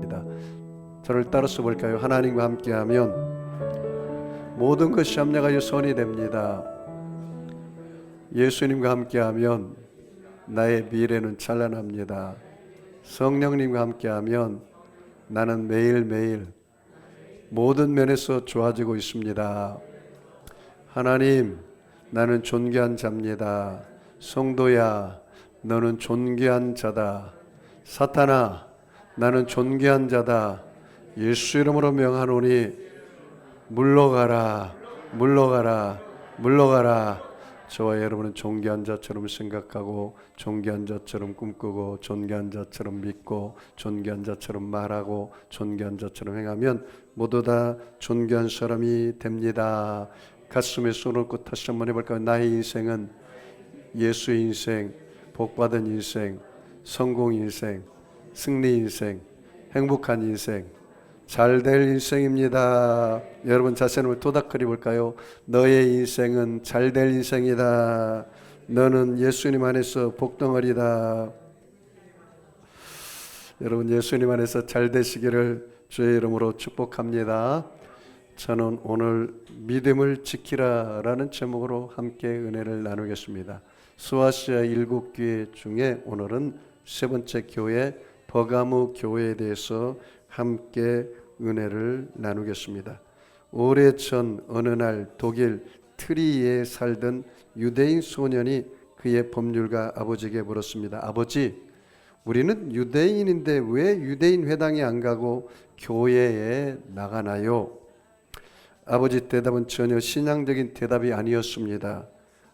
됩니다. 저를 따라서 볼까요? 하나님과 함께하면 모든 것이 합력하여 선이 됩니다. 예수님과 함께하면 나의 미래는 찬란합니다. 성령님과 함께하면 나는 매일매일 모든 면에서 좋아지고 있습니다. 하나님, 나는 존귀한 자입니다. 성도야, 너는 존귀한 자다. 사탄아, 나는 존귀한 자다. 예수 이름으로 명하노니 물러가라, 물러가라, 물러가라. 저와 여러분은 존귀한 자처럼 생각하고, 존귀한 자처럼 꿈꾸고, 존귀한 자처럼 믿고, 존귀한 자처럼 말하고, 존귀한 자처럼 행하면 모두 다 존귀한 사람이 됩니다. 가슴에 손을 얹고 다시 한번 해볼까요? 나의 인생은 예수의 인생, 복받은 인생, 성공 인생, 승리 인생, 행복한 인생, 잘될 인생입니다. 여러분 자신을 토닥거려 볼까요? 너의 인생은 잘될 인생이다. 너는 예수님 안에서 복덩어리다. 여러분 예수님 안에서 잘 되시기를 주의 이름으로 축복합니다. 저는 오늘 믿음을 지키라 라는 제목으로 함께 은혜를 나누겠습니다. 수아시아 7교회 중에 오늘은 세 번째 교회 버가모 교회에 대해서 함께 은혜를 나누겠습니다. 오래전 어느 날 독일 트리에 살던 유대인 소년이 그의 법률가 아버지에게 물었습니다. 아버지, 우리는 유대인인데 왜 유대인 회당에 안 가고 교회에 나가나요? 아버지 대답은 전혀 신앙적인 대답이 아니었습니다.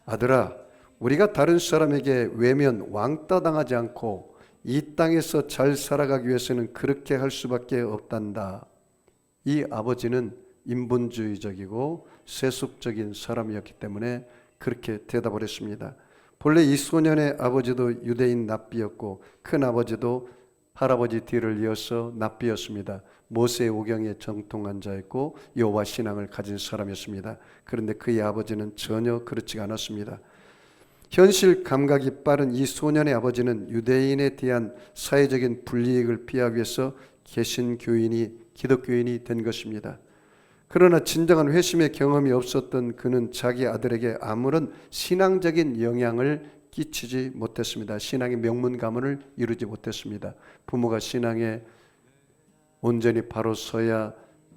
아들아, 우리가 다른 사람에게 외면 왕따 당하지 않고 이 땅에서 잘 살아가기 위해서는 그렇게 할 수밖에 없단다. 이 아버지는 인본주의적이고 세속적인 사람이었기 때문에 그렇게 대답을 했습니다. 본래 이 소년의 아버지도 유대인 납비였고 큰 아버지도 할아버지 뒤를 이어서 납비였습니다. 모세 오경에 정통한 자였고 여호와 신앙을 가진 사람이었습니다. 그런데 그의 아버지는 전혀 그렇지 않았습니다. 현실 감각이 빠른 이 소년의 아버지는 유대인에 대한 사회적인 불이익을 피하기 위해서 개신교인이 기독교인이 된 것입니다. 그러나 진정한 회심의 경험이 없었던 그는 자기 아들에게 아무런 신앙적인 영향을 끼치지 못했습니다. 신앙의 명문 가문을 이루지 못했습니다. 부모가 신앙에 온전히 바로 서야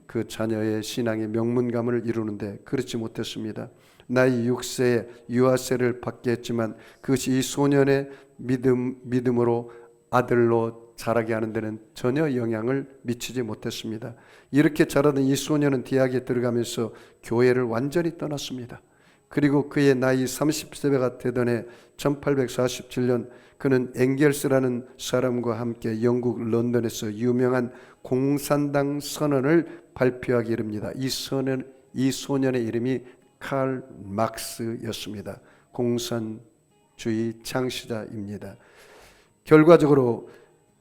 그 자녀의 신앙의 명문 가문을 이루는데 그렇지 못했습니다. 나이 6세에 유아세를 받게 했지만 그것이 이 소년의 믿음으로 아들로 자라게 하는 데는 전혀 영향을 미치지 못했습니다. 이렇게 자라던 이 소년은 대학에 들어가면서 교회를 완전히 떠났습니다. 그리고 그의 나이 30세가 되던 해 1847년 그는 엥겔스라는 사람과 함께 영국 런던에서 유명한 공산당 선언을 발표하게 이릅니다. 이 소년의 이름이 칼 막스였습니다. 공산주의 창시자입니다. 결과적으로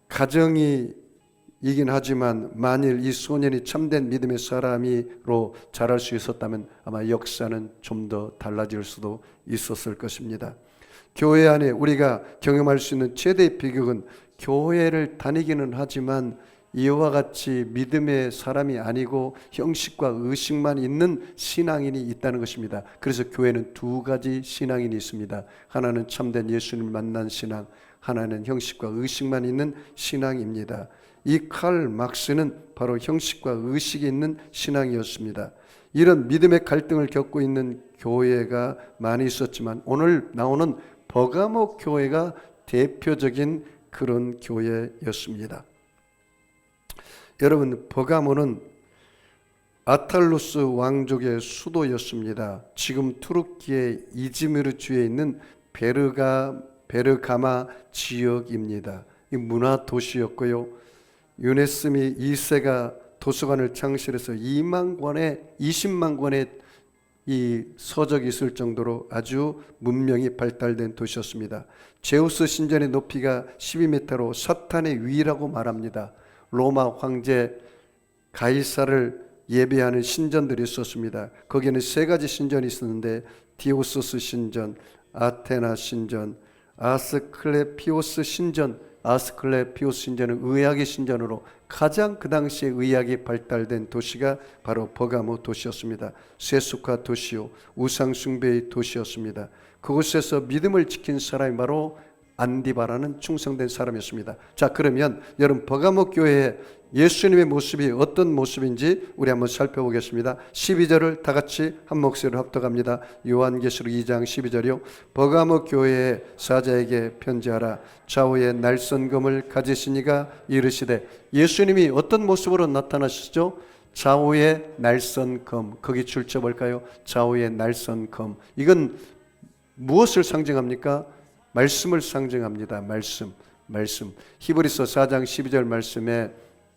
가정이 이긴 하지만 만일 이 소년이 참된 믿음의 사람으로 자랄 수 있었다면 아마 역사는 좀 더 달라질 수도 있었을 것입니다. 교회 안에 우리가 경험할 수 있는 최대의 비극은 교회를 다니기는 하지만 이와 같이 믿음의 사람이 아니고 형식과 의식만 있는 신앙인이 있다는 것입니다. 그래서 교회는 두 가지 신앙인이 있습니다. 하나는 참된 예수님을 만난 신앙, 하나는 형식과 의식만 있는 신앙입니다. 이 칼 막스는 바로 형식과 의식이 있는 신앙이었습니다. 이런 믿음의 갈등을 겪고 있는 교회가 많이 있었지만 오늘 나오는 버가모 교회가 대표적인 그런 교회였습니다. 여러분, 버가모는 아탈루스 왕족의 수도였습니다. 지금 투르키의 이즈미르주에 있는 베르가마 지역입니다. 이 문화 도시였고요. 유네스미 2세가 도서관을 창실해서 20만 권의 이 서적이 있을 정도로 아주 문명이 발달된 도시였습니다. 제우스 신전의 높이가 12m로 사탄의 위라고 말합니다. 로마 황제 가이사를 예배하는 신전들이 있었습니다. 거기에는 세 가지 신전이 있었는데 디오소스 신전, 아테나 신전, 아스클레피오스 신전, 아스클레피오스 신전은 의학의 신전으로 가장 그 당시에 의학이 발달된 도시가 바로 버가모 도시였습니다. 세속화 도시요, 우상 숭배의 도시였습니다. 그곳에서 믿음을 지킨 사람이 바로 안디바라는 충성된 사람이었습니다. 자, 그러면 여러분 버가모 교회에 예수님의 모습이 어떤 모습인지 우리 한번 살펴보겠습니다. 12절을 다 같이 한 목소리로 합독합니다. 요한계시록 2장 12절이요. 버가모 교회의 사자에게 편지하라. 좌우에 날선검을 가지시니가 이르시되, 예수님이 어떤 모습으로 나타나시죠? 좌우에 날선검. 거기 줄쳐 볼까요? 좌우에 날선검. 이건 무엇을 상징합니까? 말씀을 상징합니다. 말씀. 히브리서 4장 12절 말씀에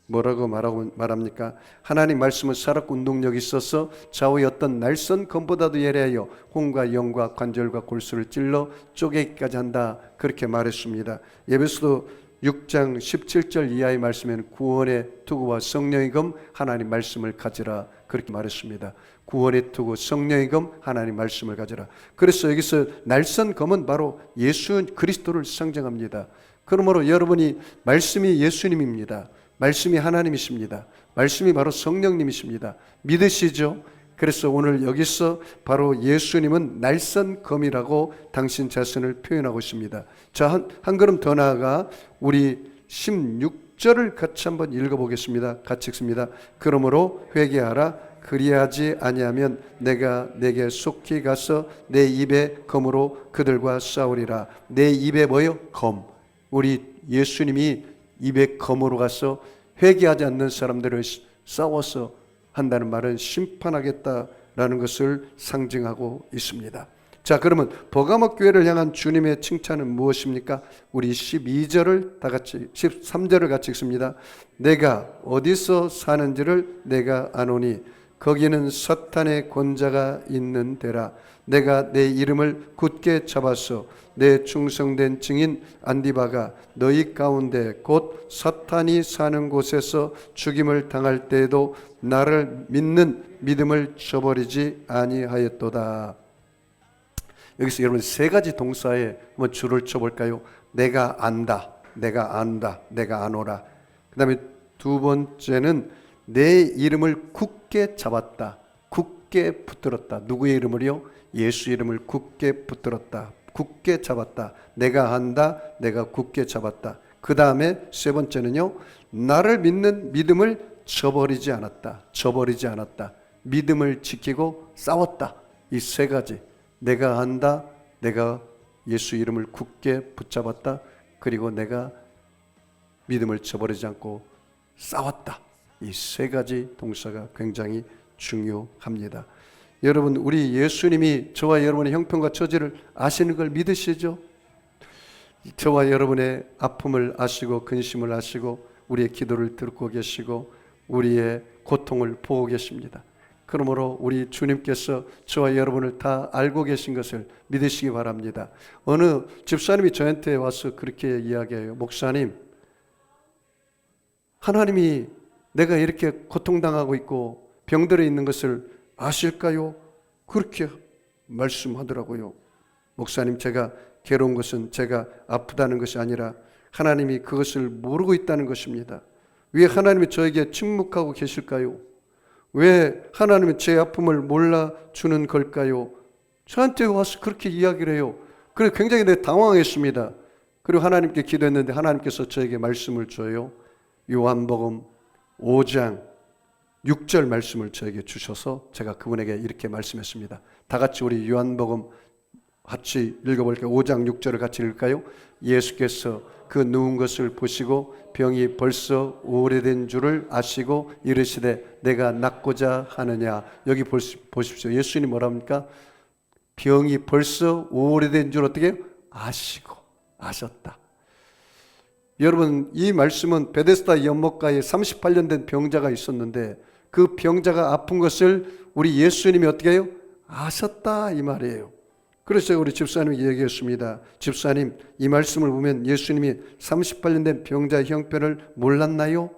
뭐라고 말합니까? 하나님 말씀은 살았고 운동력이 있어서 좌우의 어떤 날선 검보다도 예리하여 혼과 영과 관절과 골수를 찔러 쪼개기까지 한다. 그렇게 말했습니다. 에베소서 6장 17절 이하의 말씀에는 구원의 투구와 성령의 검 하나님 말씀을 가지라. 그렇게 말했습니다. 구원의 투구 성령의 검 하나님 말씀을 가지라. 그래서 여기서 날선 검은 바로 예수 그리스도를 상징합니다. 그러므로 여러분이 말씀이 예수님입니다. 말씀이 하나님이십니다. 말씀이 바로 성령님이십니다. 믿으시죠? 그래서 오늘 여기서 바로 예수님은 날선검이라고 당신 자신을 표현하고 있습니다. 자, 한 걸음 더 나아가 우리 16절을 같이 한번 읽어보겠습니다. 같이 읽습니다. 그러므로 회개하라. 그리하지 아니하면 내가 내게 속히 가서 내 입에 검으로 그들과 싸우리라. 내 입에 뭐요? 검. 우리 예수님이 입에 검으로 가서 회개하지 않는 사람들을 싸워서 한다는 말은 심판하겠다라는 것을 상징하고 있습니다. 자, 그러면 버가모 교회를 향한 주님의 칭찬은 무엇입니까? 우리 12절을 다 같이 13절을 같이 읽습니다. 내가 어디서 사는지를 내가 아노니 거기는 사탄의 권자가 있는 데라. 내가 내 이름을 굳게 잡아서 내 충성된 증인 안디바가 너희 가운데 곧 사탄이 사는 곳에서 죽임을 당할 때에도 나를 믿는 믿음을 저버리지 아니하였도다. 여기서 여러분 세 가지 동사에 한번 줄을 쳐볼까요? 내가 안다, 내가 안다, 내가 아노라. 그 다음에 두 번째는 내 이름을 굳게 잡았다, 굳게 붙들었다. 누구의 이름을요? 예수 이름을 굳게 붙들었다, 굳게 잡았다. 내가 안다, 내가 굳게 잡았다. 그 다음에 세 번째는요, 나를 믿는 믿음을 저버리지 않았다, 저버리지 않았다. 믿음을 지키고 싸웠다. 이 세 가지, 내가 안다, 내가 예수 이름을 굳게 붙잡았다, 그리고 내가 믿음을 저버리지 않고 싸웠다. 이 세 가지 동사가 굉장히 중요합니다. 여러분, 우리 예수님이 저와 여러분의 형편과 처지를 아시는 걸 믿으시죠? 저와 여러분의 아픔을 아시고 근심을 아시고 우리의 기도를 듣고 계시고 우리의 고통을 보고 계십니다. 그러므로 우리 주님께서 저와 여러분을 다 알고 계신 것을 믿으시기 바랍니다. 어느 집사님이 저한테 와서 그렇게 이야기해요. 목사님, 하나님이 내가 이렇게 고통당하고 있고 병들어 있는 것을 아실까요? 그렇게 말씀하더라고요. 목사님, 제가 괴로운 것은 제가 아프다는 것이 아니라 하나님이 그것을 모르고 있다는 것입니다. 왜 하나님이 저에게 침묵하고 계실까요? 왜 하나님은 제 아픔을 몰라주는 걸까요? 저한테 와서 그렇게 이야기를 해요. 그래서 굉장히 당황했습니다. 그리고 하나님께 기도했는데 하나님께서 저에게 말씀을 줘요. 요한복음 5장 6절 말씀을 저에게 주셔서 제가 그분에게 이렇게 말씀했습니다. 다 같이 우리 요한복음 같이 읽어볼까요? 5장 6절을 같이 읽을까요? 예수께서 그 누운 것을 보시고 병이 벌써 오래된 줄을 아시고 이르시되 내가 낫고자 하느냐. 여기 보십시오. 예수님이 뭐라 합니까? 병이 벌써 오래된 줄 어떻게 아시고 아셨다. 여러분, 이 말씀은 베데스다 연못가에 38년 된 병자가 있었는데 그 병자가 아픈 것을 우리 예수님이 어떻게 해요? 아셨다, 이 말이에요. 그래서 우리 집사님이 얘기했습니다. 집사님, 이 말씀을 보면 예수님이 38년 된 병자의 형편을 몰랐나요?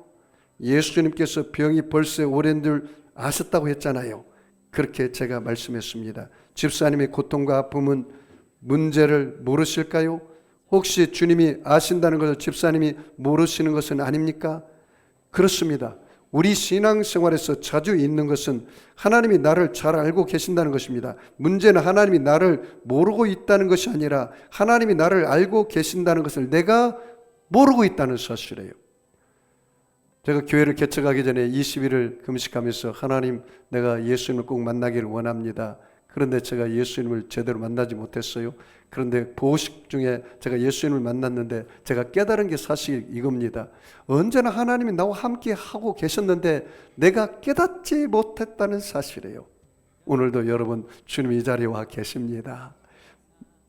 예수님께서 병이 벌써 오랜 줄 아셨다고 했잖아요. 그렇게 제가 말씀했습니다. 집사님의 고통과 아픔은 문제를 모르실까요? 혹시 주님이 아신다는 것을 집사님이 모르시는 것은 아닙니까? 그렇습니다. 우리 신앙생활에서 자주 있는 것은 하나님이 나를 잘 알고 계신다는 것입니다. 문제는 하나님이 나를 모르고 있다는 것이 아니라 하나님이 나를 알고 계신다는 것을 내가 모르고 있다는 사실이에요. 제가 교회를 개척하기 전에 20일을 금식하면서 하나님, 내가 예수님을 꼭 만나기를 원합니다. 그런데 제가 예수님을 제대로 만나지 못했어요. 그런데 보호식 중에 제가 예수님을 만났는데 제가 깨달은 게 사실 이겁니다. 언제나 하나님이 나와 함께 하고 계셨는데 내가 깨닫지 못했다는 사실이에요. 오늘도 여러분 주님 이 자리에 와 계십니다.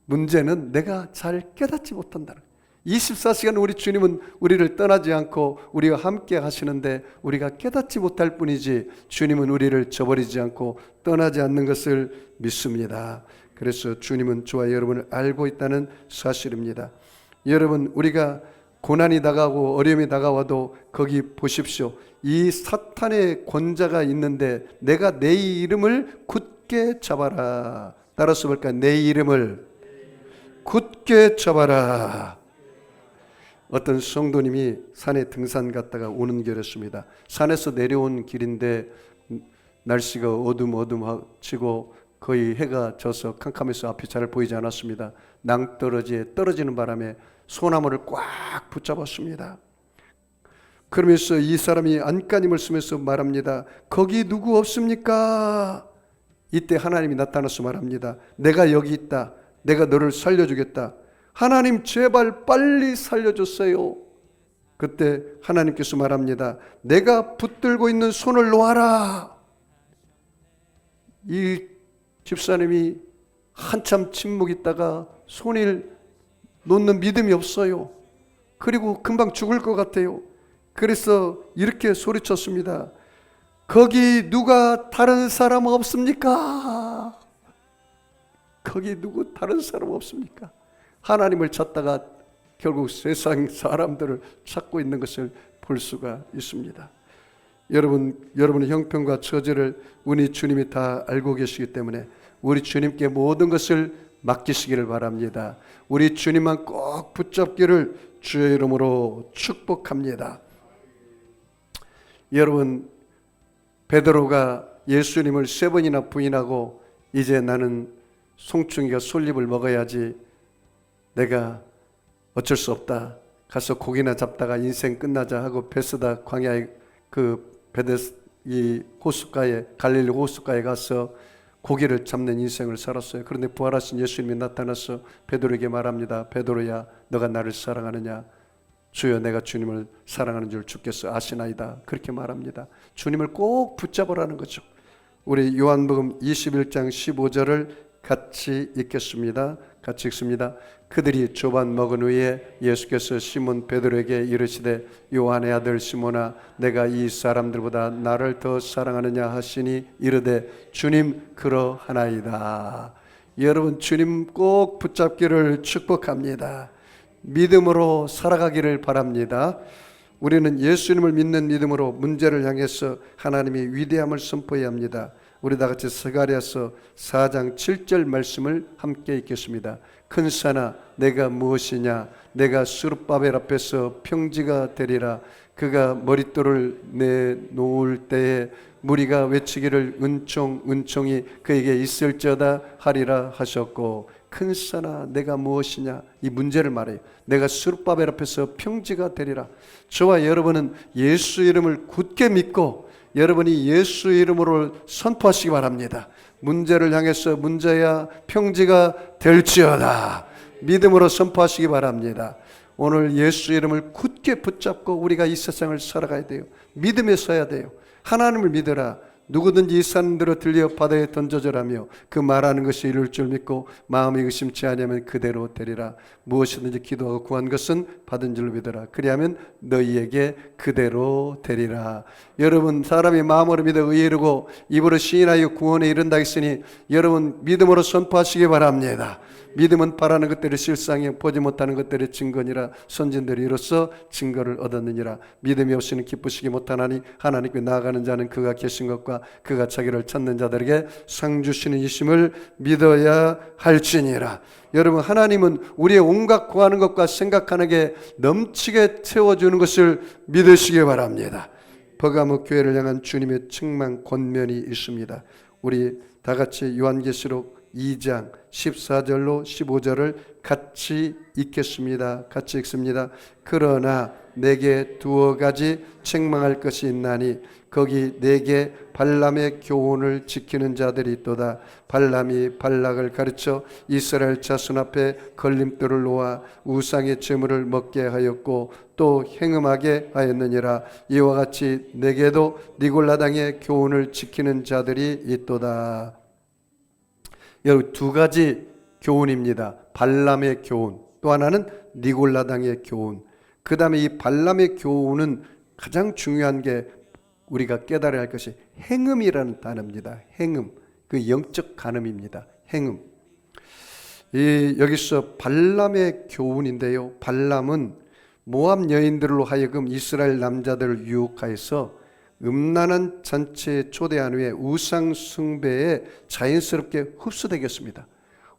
문제는 내가 잘 깨닫지 못한다는 거예요. 24시간 우리 주님은 우리를 떠나지 않고 우리와 함께 하시는데 우리가 깨닫지 못할 뿐이지 주님은 우리를 저버리지 않고 떠나지 않는 것을 믿습니다. 그래서 주님은 저와 여러분을 알고 있다는 사실입니다. 여러분, 우리가 고난이 다가오고 어려움이 다가와도 거기 보십시오. 이 사탄의 권자가 있는데 내가 내 이름을 굳게 잡아라. 따라서 볼까요? 내 이름을 굳게 잡아라. 어떤 성도님이 산에 등산 갔다가 오는 길이었습니다. 산에서 내려온 길인데 날씨가 어둠치고 거의 해가 져서 캄캄해서 앞이 잘 보이지 않았습니다. 낭떠러지에 떨어지는 바람에 소나무를 꽉 붙잡았습니다. 그러면서 이 사람이 안간힘을 쓰면서 말합니다. 거기 누구 없습니까? 이때 하나님이 나타나서 말합니다. 내가 여기 있다. 내가 너를 살려주겠다. 하나님 제발 빨리 살려줬어요. 그때 하나님께서 말합니다. 내가 붙들고 있는 손을 놓아라. 이 집사님이 한참 침묵있다가 손을 놓는 믿음이 없어요. 그리고 금방 죽을 것 같아요. 그래서 이렇게 소리쳤습니다. 거기 누가 다른 사람 없습니까? 거기 누구 다른 사람 없습니까? 하나님을 찾다가 결국 세상 사람들을 찾고 있는 것을 볼 수가 있습니다. 여러분의 형편과 처지를 우리 주님이 다 알고 계시기 때문에 우리 주님께 모든 것을 맡기시기를 바랍니다. 우리 주님만 꼭 붙잡기를 주의 이름으로 축복합니다. 여러분, 베드로가 예수님을 3번이나 부인하고 이제 나는 송충이가 솔잎을 먹어야지, 내가 어쩔 수 없다, 가서 고기나 잡다가 인생 끝나자 하고 베스다 광야의 이 호숫가에, 갈릴리 호숫가에 가서 고기를 잡는 인생을 살았어요. 그런데 부활하신 예수님이 나타나서 베드로에게 말합니다. 베드로야, 너가 나를 사랑하느냐? 주여, 내가 주님을 사랑하는 줄 주께서 아시나이다. 그렇게 말합니다. 주님을 꼭 붙잡으라는 거죠. 우리 요한복음 21장 15절을 같이 읽겠습니다. 같이 읽습니다. 그들이 조반 먹은 후에 예수께서 시몬 베드로에게 이르시되 요한의 아들 시몬아, 내가 이 사람들보다 나를 더 사랑하느냐 하시니 이르되 주님 그러하나이다. 여러분, 주님 꼭 붙잡기를 축복합니다. 믿음으로 살아가기를 바랍니다. 우리는 예수님을 믿는 믿음으로 문제를 향해서 하나님의 위대함을 선포해야 합니다. 우리 다 같이 스가랴서 4장 7절 말씀을 함께 읽겠습니다. 큰 산아, 내가 무엇이냐? 내가 스룹바벨 앞에서 평지가 되리라. 그가 머릿돌을 내놓을 때에 무리가 외치기를 은총이 그에게 있을지어다 하리라 하셨고, 큰 산아 내가 무엇이냐? 이 문제를 말해요. 내가 스룹바벨 앞에서 평지가 되리라. 저와 여러분은 예수 이름을 굳게 믿고 여러분이 예수 이름으로 선포하시기 바랍니다. 문제를 향해서 문제야 평지가 될지어다. 믿음으로 선포하시기 바랍니다. 오늘 예수 이름을 굳게 붙잡고 우리가 이 세상을 살아가야 돼요. 믿음에 서야 돼요. 하나님을 믿어라. 누구든지 이 산들어 들려 바다에 던져져라며 그 말하는 것이 이룰 줄 믿고 마음이 의심치 아니하면 그대로 되리라. 무엇이든지 기도하고 구한 것은 받은 줄로 믿어라. 그리하면 너희에게 그대로 되리라. 여러분, 사람이 마음으로 믿어 의에 이르고 입으로 시인하여 구원에 이른다 했으니 여러분 믿음으로 선포하시기 바랍니다. 믿음은 바라는 것들이 실상이요 보지 못하는 것들의 증거니라. 선진들이 이로써 증거를 얻었느니라. 믿음이 없이는 기쁘시기 못하나니 하나님께 나아가는 자는 그가 계신 것과 그가 자기를 찾는 자들에게 상 주시는 이심을 믿어야 할지니라. 여러분, 하나님은 우리의 온갖 구하는 것과 생각하는 게 넘치게 채워주는 것을 믿으시기 바랍니다. 버가모 교회를 향한 주님의 책망 권면이 있습니다. 우리 다 같이 요한계시록 2장 14절로 15절을 같이 읽겠습니다. 같이 읽습니다. 그러나 내게 두어 가지 책망할 것이 있나니 거기 내게 발람의 교훈을 지키는 자들이 있도다. 발람이 발락을 가르쳐 이스라엘 자손 앞에 걸림돌을 놓아 우상의 제물을 먹게 하였고 또 행음하게 하였느니라. 이와 같이 내게도 니골라당의 교훈을 지키는 자들이 있도다. 여러분, 두 가지 교훈입니다. 발람의 교훈, 또 하나는 니골라당의 교훈. 그 다음에 이 발람의 교훈은 가장 중요한 게 우리가 깨달아야 할 것이 행음이라는 단어입니다. 행음, 그 영적 간음입니다. 행음. 여기서 발람의 교훈인데요, 발람은 모압 여인들로 하여금 이스라엘 남자들을 유혹하여서 음란한 잔치에 초대한 후에 우상 숭배에 자연스럽게 흡수되겠습니다.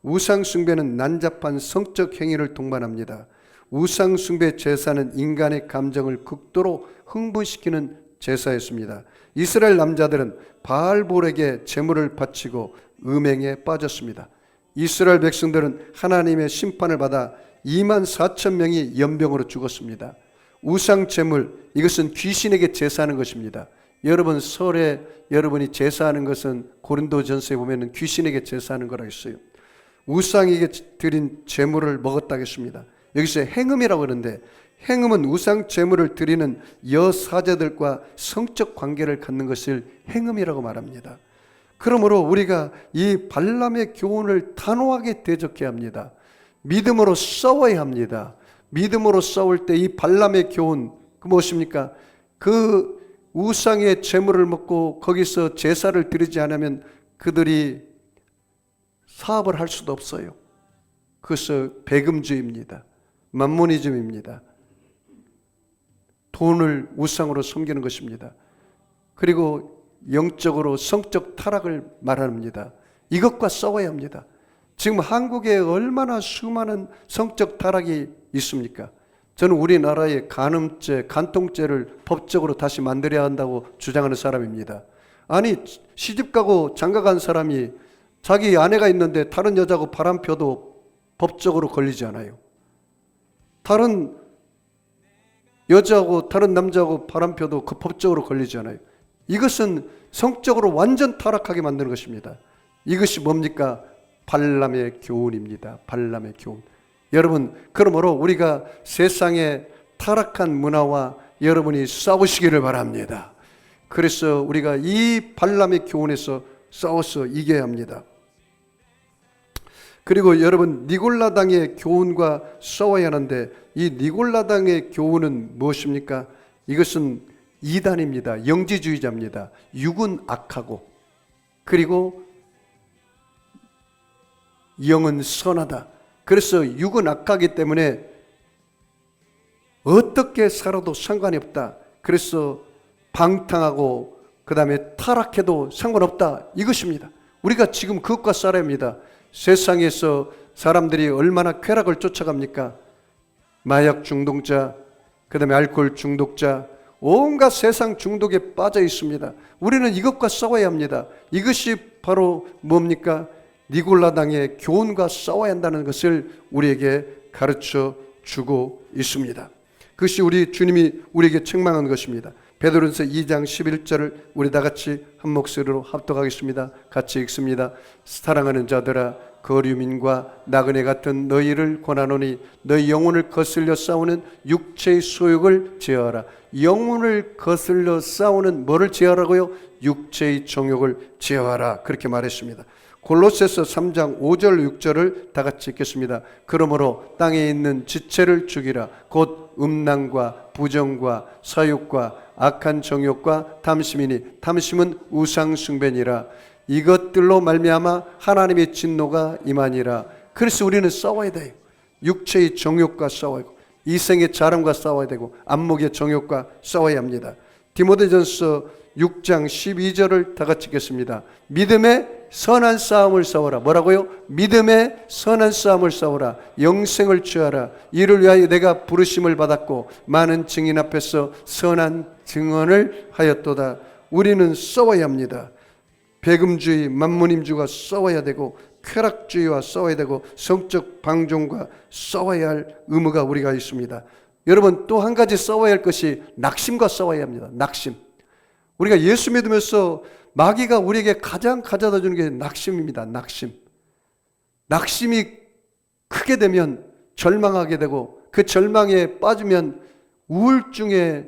우상 숭배는 난잡한 성적 행위를 동반합니다. 우상 숭배 제사는 인간의 감정을 극도로 흥분시키는 제사였습니다. 이스라엘 남자들은 바알볼에게 제물을 바치고 음행에 빠졌습니다. 이스라엘 백성들은 하나님의 심판을 받아 2만 4천 명이 연병으로 죽었습니다. 우상 제물, 이것은 귀신에게 제사하는 것입니다. 여러분, 설에 여러분이 제사하는 것은 고린도전서에 보면 귀신에게 제사하는 거라고 했어요. 우상에게 드린 제물을 먹었다고 했습니다. 여기서 행음이라고 그러는데, 행음은 우상 제물을 드리는 여사제들과 성적 관계를 갖는 것을 행음이라고 말합니다. 그러므로 우리가 이 발람의 교훈을 단호하게 대적해야 합니다. 믿음으로 싸워야 합니다. 믿음으로 싸울 때 이 발람의 교훈, 그 무엇입니까? 그 우상의 제물을 먹고 거기서 제사를 드리지 않으면 그들이 사업을 할 수도 없어요. 그것은 배금주의입니다. 만모니즘입니다. 돈을 우상으로 섬기는 것입니다. 그리고 영적으로 성적 타락을 말합니다. 이것과 싸워야 합니다. 지금 한국에 얼마나 수많은 성적 타락이 있습니까? 저는 우리나라의 간음죄, 간통죄를 법적으로 다시 만들어야 한다고 주장하는 사람입니다. 아니, 시집가고 장가간 사람이 자기 아내가 있는데 다른 여자하고 바람 펴도 법적으로 걸리지 않아요. 다른 여자하고 다른 남자하고 바람 펴도 그 법적으로 걸리지 않아요. 이것은 성적으로 완전 타락하게 만드는 것입니다. 이것이 뭡니까? 발람의 교훈입니다. 발람의 교훈. 여러분, 그러므로 우리가 세상의 타락한 문화와 여러분이 싸우시기를 바랍니다. 그래서 우리가 이 발람의 교훈에서 싸워서 이겨야 합니다. 그리고 여러분, 니골라당의 교훈과 싸워야 하는데, 이 니골라당의 교훈은 무엇입니까? 이것은 이단입니다. 영지주의자입니다. 육은 악하고 그리고 영은 선하다. 그래서 육은 악하기 때문에 어떻게 살아도 상관이 없다. 그래서 방탕하고 그 다음에 타락해도 상관없다. 이것입니다. 우리가 지금 그것과 싸워야 합니다. 세상에서 사람들이 얼마나 쾌락을 쫓아갑니까? 마약 중독자, 그 다음에 알코올 중독자, 온갖 세상 중독에 빠져 있습니다. 우리는 이것과 싸워야 합니다. 이것이 바로 뭡니까? 니골라당의 교훈과 싸워야 한다는 것을 우리에게 가르쳐 주고 있습니다. 그것이 우리 주님이 우리에게 책망한 것입니다. 베드로전서 2장 11절을 우리 다 같이 한 목소리로 합독하겠습니다. 같이 읽습니다. 사랑하는 자들아, 거류민과 나그네 같은 너희를 권하노니 너희 영혼을 거슬려 싸우는 육체의 소욕을 제어하라. 영혼을 거슬려 싸우는 뭐를 제어하라고요? 육체의 정욕을 제어하라. 그렇게 말했습니다. 골로새서 3장 5절 6절을 다 같이 읽겠습니다. 그러므로 땅에 있는 지체를 죽이라. 곧 음란과 부정과 사욕과 악한 정욕과 탐심이니 탐심은 우상 숭배니라. 이것들로 말미암아 하나님의 진노가 임하니라. 그래서 우리는 싸워야 돼요. 육체의 정욕과 싸워야 되고, 이생의 자랑과 싸워야 되고, 안목의 정욕과 싸워야 합니다. 디모데전서 6장 12절을 다 같이 읽겠습니다. 믿음의 선한 싸움을 싸워라. 뭐라고요? 믿음의 선한 싸움을 싸워라. 영생을 취하라. 이를 위하여 내가 부르심을 받았고 많은 증인 앞에서 선한 증언을 하였도다. 우리는 싸워야 합니다. 배금주의, 만문임주가 싸워야 되고, 쾌락주의와 싸워야 되고, 성적 방종과 싸워야 할 의무가 우리가 있습니다. 여러분, 또 한 가지 싸워야 할 것이 낙심과 싸워야 합니다. 낙심. 우리가 예수 믿으면서 마귀가 우리에게 가장 가져다 주는 게 낙심입니다. 낙심. 낙심이 크게 되면 절망하게 되고, 그 절망에 빠지면 우울증에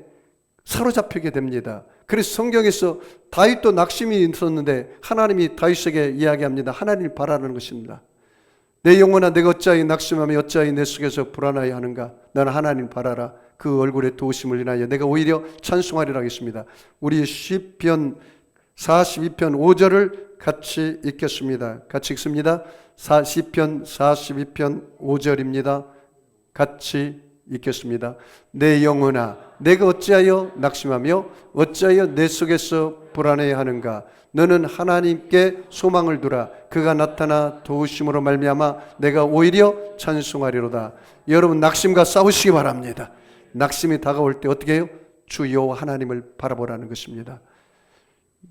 사로잡히게 됩니다. 그래서 성경에서 다윗도 낙심이 있었는데 하나님이 다윗에게 이야기합니다. 하나님을 바라는 것입니다. 내 영혼아, 내가 어찌하여 낙심하며 어찌하여 내 속에서 불안하여 하는가? 나는 하나님 바라라. 그 얼굴의 도우심을 인하여 내가 오히려 찬송하리라 하겠습니다. 우리 시편 42편 5절을 같이 읽겠습니다. 같이 읽습니다. 시편 42편 5절입니다. 같이 읽겠습니다. 내 영혼아, 내가 어찌하여 낙심하며 어찌하여 내 속에서 불안해야 하는가? 너는 하나님께 소망을 두라. 그가 나타나 도우심으로 말미암아 내가 오히려 찬송하리로다. 여러분, 낙심과 싸우시기 바랍니다. 낙심이 다가올 때 어떻게 해요? 주 여호와 하나님을 바라보라는 것입니다.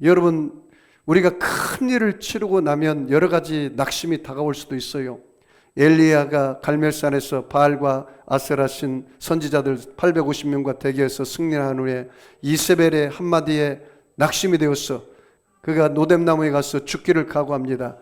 여러분, 우리가 큰 일을 치르고 나면 여러 가지 낙심이 다가올 수도 있어요. 엘리야가 갈멜산에서 바알과 아세라신 선지자들 850명과 대기해서 승리한 후에 이세벨의 한마디에 낙심이 되었어. 그가 노뎀나무에 가서 죽기를 각오합니다.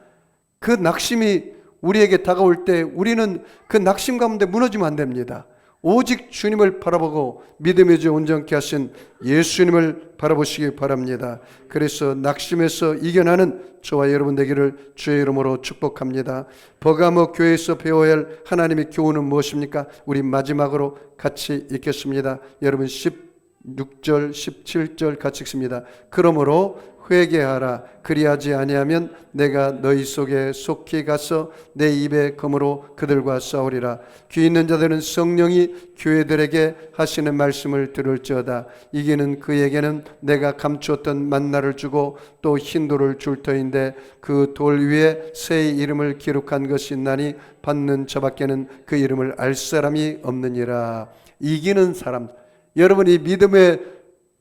그 낙심이 우리에게 다가올 때 우리는 그 낙심 가운데 무너지면 안 됩니다. 오직 주님을 바라보고 믿음의 주 온전케 하신 예수님을 바라보시기 바랍니다. 그래서 낙심에서 이겨나는 저와 여러분 되기를 주의 이름으로 축복합니다. 버가모 교회에서 배워야 할 하나님의 교훈은 무엇입니까? 우리 마지막으로 같이 읽겠습니다. 여러분 16절 17절 같이 읽습니다. 그러므로 회개하라. 그리하지 아니하면 내가 너희 속에 속히 가서 내 입의 검으로 그들과 싸우리라. 귀 있는 자들은 성령이 교회들에게 하시는 말씀을 들을지어다. 이기는 그에게는 내가 감추었던 만나를 주고 또 흰 돌을 줄 터인데 그 돌 위에 새 이름을 기록한 것이 있나니 받는 저밖에는 그 이름을 알 사람이 없느니라. 이기는 사람, 여러분이 믿음에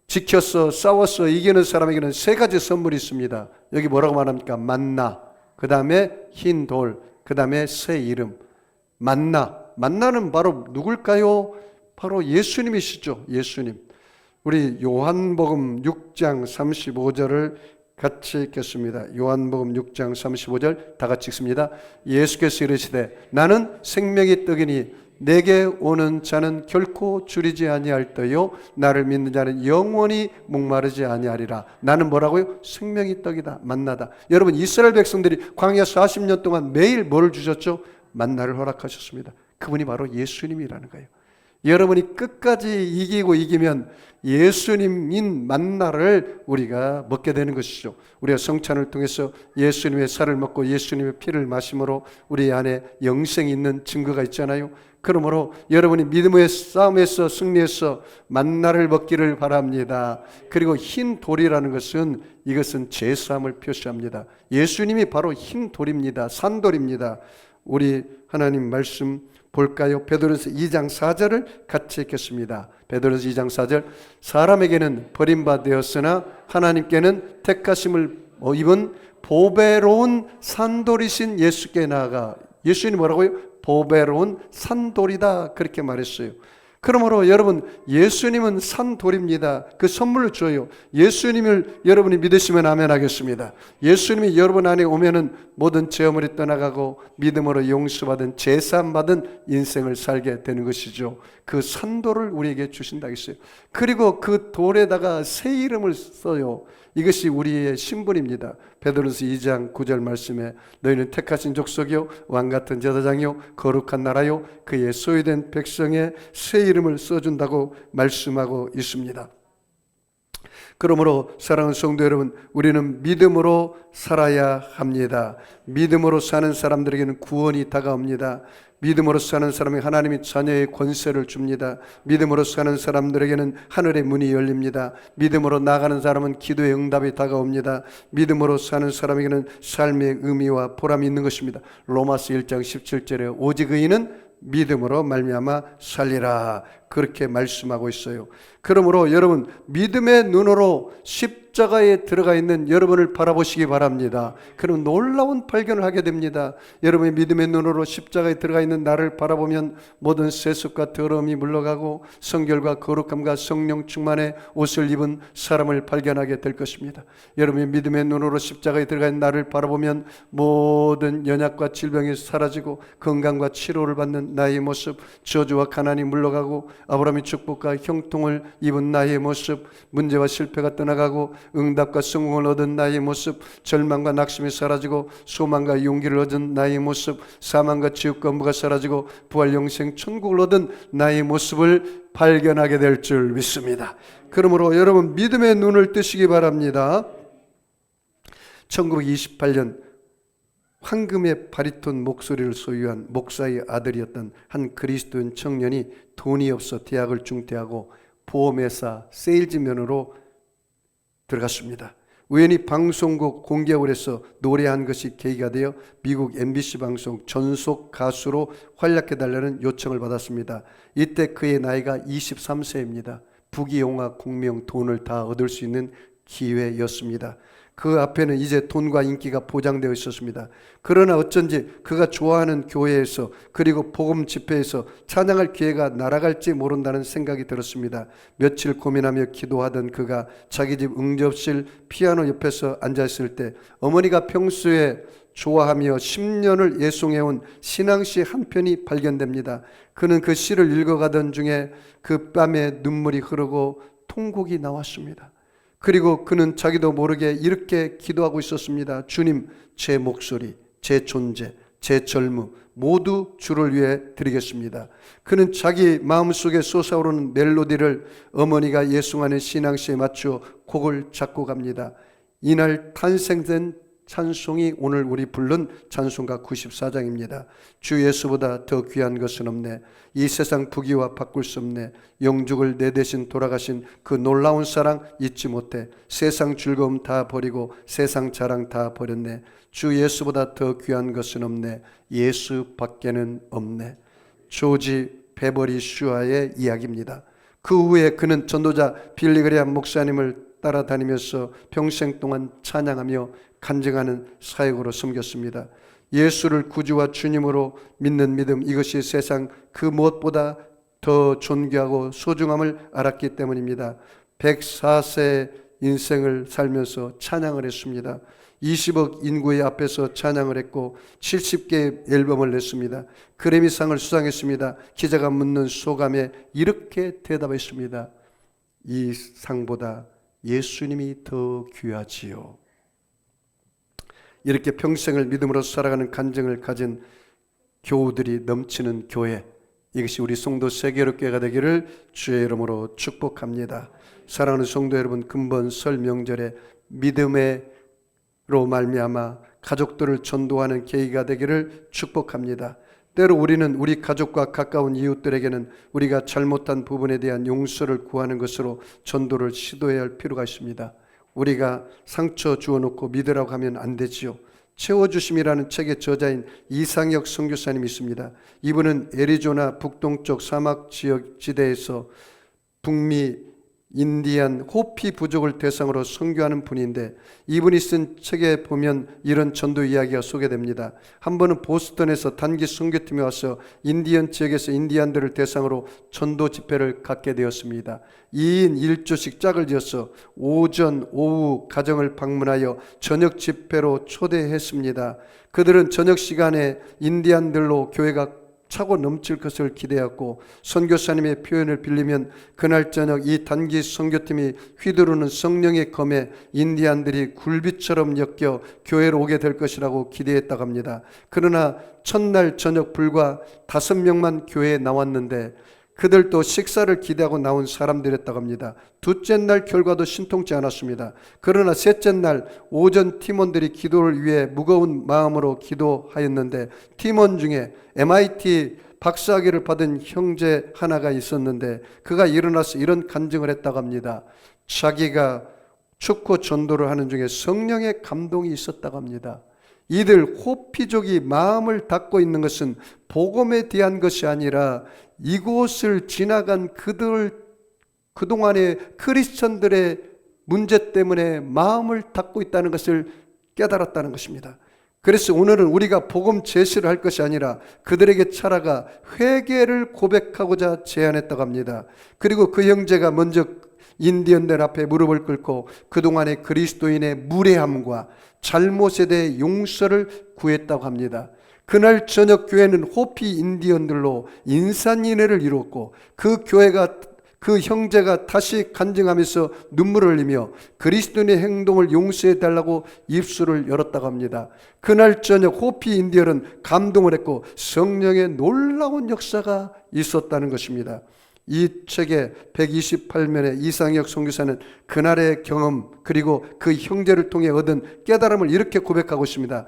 지켜서 싸워서 이기는 사람에게는 세 가지 선물이 있습니다. 여기 뭐라고 말합니까? 만나, 그 다음에 흰 돌, 그 다음에 새 이름. 만나는 바로 누굴까요? 바로 예수님이시죠. 예수님. 우리 요한복음 6장 35절을 같이 읽겠습니다. 요한복음 6장 35절 다 같이 읽습니다. 예수께서 이르시되 나는 생명의 떡이니 내게 오는 자는 결코 줄이지 아니할 터요 나를 믿는 자는 영원히 목마르지 아니하리라. 나는 뭐라고요? 생명의 떡이다. 만나다. 여러분, 이스라엘 백성들이 광야 40년 동안 매일 뭐를 주셨죠? 만나를 허락하셨습니다. 그분이 바로 예수님이라는 거예요. 여러분이 끝까지 이기고 이기면 예수님인 만나를 우리가 먹게 되는 것이죠. 우리가 성찬을 통해서 예수님의 살을 먹고 예수님의 피를 마심으로 우리 안에 영생이 있는 증거가 있잖아요. 그러므로 여러분이 믿음의 싸움에서 승리해서 만나를 먹기를 바랍니다. 그리고 흰 돌이라는 것은 이것은 제사함을 표시합니다. 예수님이 바로 흰 돌입니다. 산돌입니다. 우리 하나님 말씀 볼까요? 베드로서 2장 4절을 같이 읽겠습니다. 베드로서 2장 4절 사람에게는 버림받았으나 하나님께는 택하심을 입은 보배로운 산돌이신 예수께 나아가. 예수님이 뭐라고요? 보배로운 산돌이다 그렇게 말했어요. 그러므로 여러분, 예수님은 산돌입니다. 그 선물을 줘요. 예수님을 여러분이 믿으시면 아멘 하겠습니다. 예수님이 여러분 안에 오면은 모든 죄어물이 떠나가고 믿음으로 용서받은 제사함받은 인생을 살게 되는 것이죠. 그 산돌을 우리에게 주신다 했어요. 그리고 그 돌에다가 새 이름을 써요. 이것이 우리의 신분입니다. 베드로서 2장 9절 말씀에 너희는 택하신 족속이요 왕같은 제사장이요 거룩한 나라요 그의 소유된 백성의 새 이름을 써준다고 말씀하고 있습니다. 그러므로 사랑하는 성도 여러분, 우리는 믿음으로 살아야 합니다. 믿음으로 사는 사람들에게는 구원이 다가옵니다. 믿음으로 사는 사람이 하나님이 자녀의 권세를 줍니다. 믿음으로 사는 사람들에게는 하늘의 문이 열립니다. 믿음으로 나가는 사람은 기도의 응답이 다가옵니다. 믿음으로 사는 사람에게는 삶의 의미와 보람이 있는 것입니다. 로마서 1장 17절에 오직 의인은 믿음으로 말미암아 살리라, 그렇게 말씀하고 있어요. 그러므로 여러분, 믿음의 눈으로 십자가에 들어가 있는 여러분을 바라보시기 바랍니다. 그럼 놀라운 발견을 하게 됩니다. 여러분의 믿음의 눈으로 십자가에 들어가 있는 나를 바라보면 모든 세습과 더러움이 물러가고 성결과 거룩함과 성령 충만의 옷을 입은 사람을 발견하게 될 것입니다. 여러분의 믿음의 눈으로 십자가에 들어가 있는 나를 바라보면 모든 연약과 질병이 사라지고 건강과 치료를 받는 나의 모습, 저주와 가난이 물러가고 아브라함의 축복과 형통을 입은 나의 모습, 문제와 실패가 떠나가고 응답과 성공을 얻은 나의 모습, 절망과 낙심이 사라지고 소망과 용기를 얻은 나의 모습, 사망과 지옥과 무가 사라지고 부활 영생 천국을 얻은 나의 모습을 발견하게 될 줄 믿습니다. 그러므로 여러분, 믿음의 눈을 뜨시기 바랍니다. 1928년 황금의 바리톤 목소리를 소유한 목사의 아들이었던 한 그리스도인 청년이 돈이 없어 대학을 중퇴하고 보험회사 세일즈맨으로 들어갔습니다. 우연히 방송국 공개학을 해서 노래한 것이 계기가 되어 미국 MBC 방송 전속 가수로 활약해달라는 요청을 받았습니다. 이때 그의 나이가 23세입니다. 부귀영화, 공명, 돈을 다 얻을 수 있는 기회였습니다. 그 앞에는 이제 돈과 인기가 보장되어 있었습니다. 그러나 어쩐지 그가 좋아하는 교회에서 그리고 복음 집회에서 찬양할 기회가 날아갈지 모른다는 생각이 들었습니다. 며칠 고민하며 기도하던 그가 자기 집 응접실 피아노 옆에서 앉아있을 때 어머니가 평소에 좋아하며 10년을 예송해온 신앙시 한 편이 발견됩니다. 그는 그 시를 읽어가던 중에 그 뺨에 눈물이 흐르고 통곡이 나왔습니다. 그리고 그는 자기도 모르게 이렇게 기도하고 있었습니다. 주님, 제 목소리, 제 존재, 제 젊음 모두 주를 위해 드리겠습니다. 그는 자기 마음속에 솟아오르는 멜로디를 어머니가 예송하는 신앙시에 맞추어 곡을 작곡합니다. 이날 탄생된 찬송이 오늘 우리 부른 찬송가 94장입니다. 주 예수보다 더 귀한 것은 없네. 이 세상 부귀와 바꿀 수 없네. 영죽을 내 대신 돌아가신 그 놀라운 사랑 잊지 못해. 세상 즐거움 다 버리고 세상 자랑 다 버렸네. 주 예수보다 더 귀한 것은 없네. 예수밖에는 없네. 조지 베버리 슈아의 이야기입니다. 그 후에 그는 전도자 빌리그레암 목사님을 따라다니면서 평생 동안 찬양하며 간증하는 사역으로 섬겼습니다. 예수를 구주와 주님으로 믿는 믿음, 이것이 세상 그 무엇보다 더 존귀하고 소중함을 알았기 때문입니다. 104세 인생을 살면서 찬양을 했습니다. 20억 인구의 앞에서 찬양을 했고 70개의 앨범을 냈습니다. 그래미상을 수상했습니다. 기자가 묻는 소감에 이렇게 대답했습니다. 이 상보다 예수님이 더 귀하지요. 이렇게 평생을 믿음으로 살아가는 간증을 가진 교우들이 넘치는 교회, 이것이 우리 성도 세계로교회가 되기를 주의 이름으로 축복합니다. 사랑하는 성도 여러분, 금번 설 명절에 믿음으로 말미암아 가족들을 전도하는 계기가 되기를 축복합니다. 때로 우리는 우리 가족과 가까운 이웃들에게는 우리가 잘못한 부분에 대한 용서를 구하는 것으로 전도를 시도해야 할 필요가 있습니다. 우리가 상처 주어놓고 믿으라고 하면 안 되지요. 채워주심이라는 책의 저자인 이상혁 선교사님이 있습니다. 이분은 애리조나 북동쪽 사막 지역 지대에서 북미 인디안 호피 부족을 대상으로 선교하는 분인데, 이분이 쓴 책에 보면 이런 전도 이야기가 소개됩니다. 한 번은 보스턴에서 단기 선교팀이 와서 인디언 지역에서 인디안들을 대상으로 전도 집회를 갖게 되었습니다. 2인 1조씩 짝을 지어서 오전, 오후 가정을 방문하여 저녁 집회로 초대했습니다. 그들은 저녁 시간에 인디안들로 교회가 차고 넘칠 것을 기대했고, 선교사님의 표현을 빌리면 그날 저녁 이 단기 선교팀이 휘두르는 성령의 검에 인디안들이 굴비처럼 엮여 교회로 오게 될 것이라고 기대했다고 합니다. 그러나 첫날 저녁 불과 5명만 교회에 나왔는데 그들도 식사를 기대하고 나온 사람들이었다고 합니다. 둘째 날 결과도 신통치 않았습니다. 그러나 셋째 날 오전 팀원들이 기도를 위해 무거운 마음으로 기도하였는데, 팀원 중에 MIT 박사학위를 받은 형제 하나가 있었는데 그가 일어나서 이런 간증을 했다고 합니다. 자기가 축구 전도를 하는 중에 성령의 감동이 있었다고 합니다. 이들 호피족이 마음을 닫고 있는 것은 복음에 대한 것이 아니라 이곳을 지나간 그동안의 크리스천들의 문제 때문에 마음을 닫고 있다는 것을 깨달았다는 것입니다. 그래서 오늘은 우리가 복음 제시를 할 것이 아니라 그들에게 찾아가 회개를 고백하고자 제안했다고 합니다. 그리고 그 형제가 먼저 인디언들 앞에 무릎을 꿇고 그동안의 그리스도인의 무례함과 잘못에 대해 용서를 구했다고 합니다. 그날 저녁 교회는 호피 인디언들로 인산인해를 이뤘고 그 형제가 다시 간증하면서 눈물을 흘리며 그리스도인의 행동을 용서해 달라고 입술을 열었다고 합니다. 그날 저녁 호피 인디언은 감동을 했고 성령의 놀라운 역사가 있었다는 것입니다. 이 책의 128면의 이상혁 선교사는 그날의 경험 그리고 그 형제를 통해 얻은 깨달음을 이렇게 고백하고 있습니다.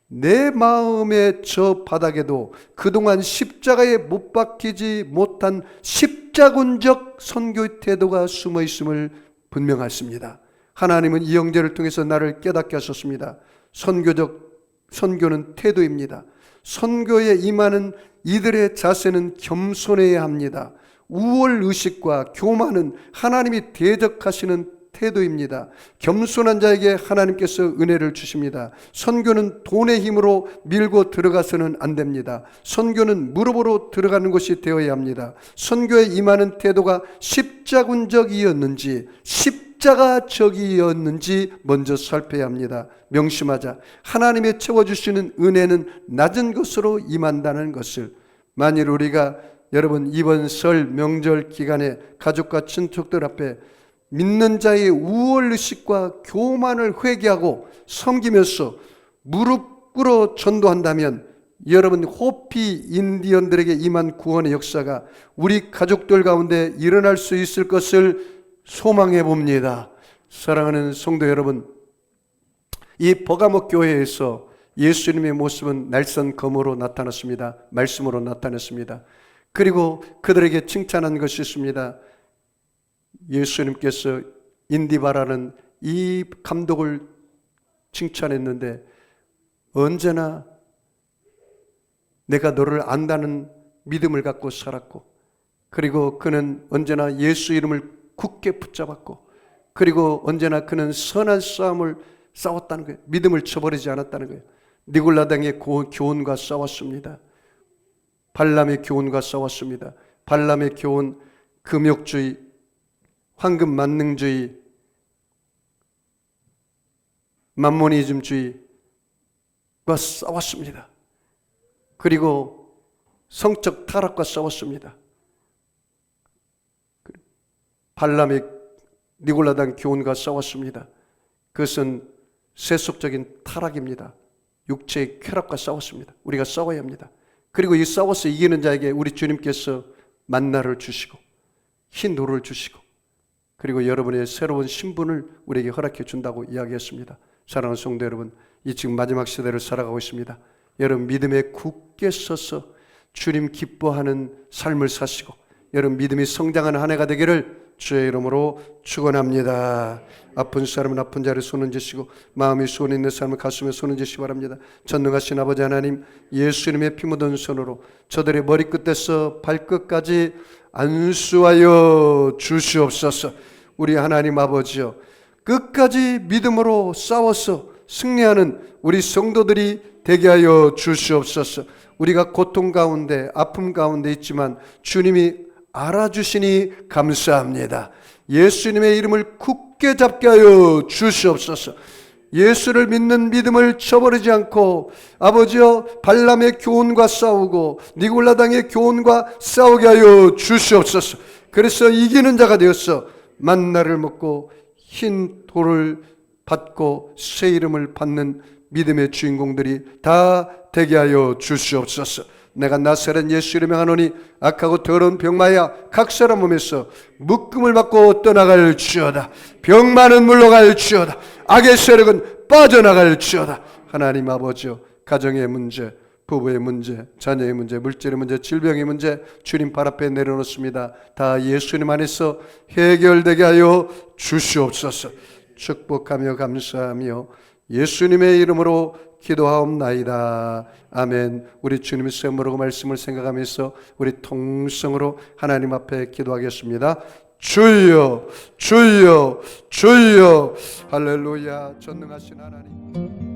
내 마음의 저 바닥에도 그동안 십자가에 못 박히지 못한 십자군적 선교의 태도가 숨어 있음을 분명하십니다. 하나님은 이 형제를 통해서 나를 깨닫게 하셨습니다. 선교는 태도입니다. 선교에 임하는 이들의 자세는 겸손해야 합니다. 우월의식과 교만은 하나님이 대적하시는 태도입니다. 겸손한 자에게 하나님께서 은혜를 주십니다. 선교는 돈의 힘으로 밀고 들어가서는 안 됩니다. 선교는 무릎으로 들어가는 것이 되어야 합니다. 선교에 임하는 태도가 십자군적이었는지 십자가적이었는지 먼저 살펴야 합니다. 명심하자. 하나님의 채워주시는 은혜는 낮은 것으로 임한다는 것을. 만일 우리가 여러분 이번 설 명절 기간에 가족과 친척들 앞에 믿는 자의 우월의식과 교만을 회개하고 섬기면서 무릎 꿇어 전도한다면 여러분 호피 인디언들에게 임한 구원의 역사가 우리 가족들 가운데 일어날 수 있을 것을 소망해 봅니다. 사랑하는 성도 여러분, 이 버가모 교회에서 예수님의 모습은 날선 검으로 나타났습니다. 말씀으로 나타났습니다. 그리고 그들에게 칭찬한 것이 있습니다. 예수님께서 인디바라는 이 감독을 칭찬했는데 언제나 내가 너를 안다는 믿음을 갖고 살았고, 그리고 그는 언제나 예수 이름을 굳게 붙잡았고, 그리고 언제나 그는 선한 싸움을 싸웠다는 거예요. 믿음을 저버리지 않았다는 거예요. 니골라당의 교훈과 싸웠습니다. 발람의 교훈과 싸웠습니다. 발람의 교훈, 금욕주의, 황금 만능주의, 맘모니즘주의과 싸웠습니다. 그리고 성적 타락과 싸웠습니다. 발람의 니골라당 교훈과 싸웠습니다. 그것은 세속적인 타락입니다. 육체의 쾌락과 싸웠습니다. 우리가 싸워야 합니다. 그리고 이 싸워서 이기는 자에게 우리 주님께서 만나를 주시고 흰 돌을 주시고 그리고 여러분의 새로운 신분을 우리에게 허락해 준다고 이야기했습니다. 사랑하는 성도 여러분, 이 지금 마지막 시대를 살아가고 있습니다. 여러분 믿음에 굳게 서서 주님 기뻐하는 삶을 사시고 여러분 믿음이 성장하는 한 해가 되기를 주의 이름으로 축원합니다. 아픈 사람은 아픈 자를 손을 지시고 마음이 수원 있는 사람은 가슴에 손을 지시기 바랍니다. 전능하신 아버지 하나님, 예수님의 피 묻은 손으로 저들의 머리끝에서 발끝까지 안수하여 주시옵소서. 우리 하나님 아버지여, 끝까지 믿음으로 싸워서 승리하는 우리 성도들이 되게 하여 주시옵소서. 우리가 고통 가운데 아픔 가운데 있지만 주님이 알아주시니 감사합니다. 예수님의 이름을 굳게 잡게 하여 주시옵소서. 예수를 믿는 믿음을 저버리지 않고 아버지여 발람의 교훈과 싸우고 니골라당의 교훈과 싸우게 하여 주시옵소서. 그래서 이기는 자가 되어서 만나를 먹고 흰 돌을 받고 새 이름을 받는 믿음의 주인공들이 다 되게 하여 주시옵소서. 내가 나사렛 예수 이름에 하노니 악하고 더러운 병마야 각 사람 몸에서 묶음을 받고 떠나갈지어다. 병마는 물러갈지어다. 악의 세력은 빠져나갈지어다. 하나님 아버지여, 가정의 문제, 부부의 문제, 자녀의 문제, 물질의 문제, 질병의 문제 주님 발 앞에 내려놓습니다. 다 예수님 안에서 해결되게 하여 주시옵소서. 축복하며 감사하며 예수님의 이름으로 기도하옵나이다. 아멘. 우리 주님의 샘으로 말씀을 생각하면서 우리 통성으로 하나님 앞에 기도하겠습니다. 주여, 주여, 주여. 할렐루야. 전능하신 하나님.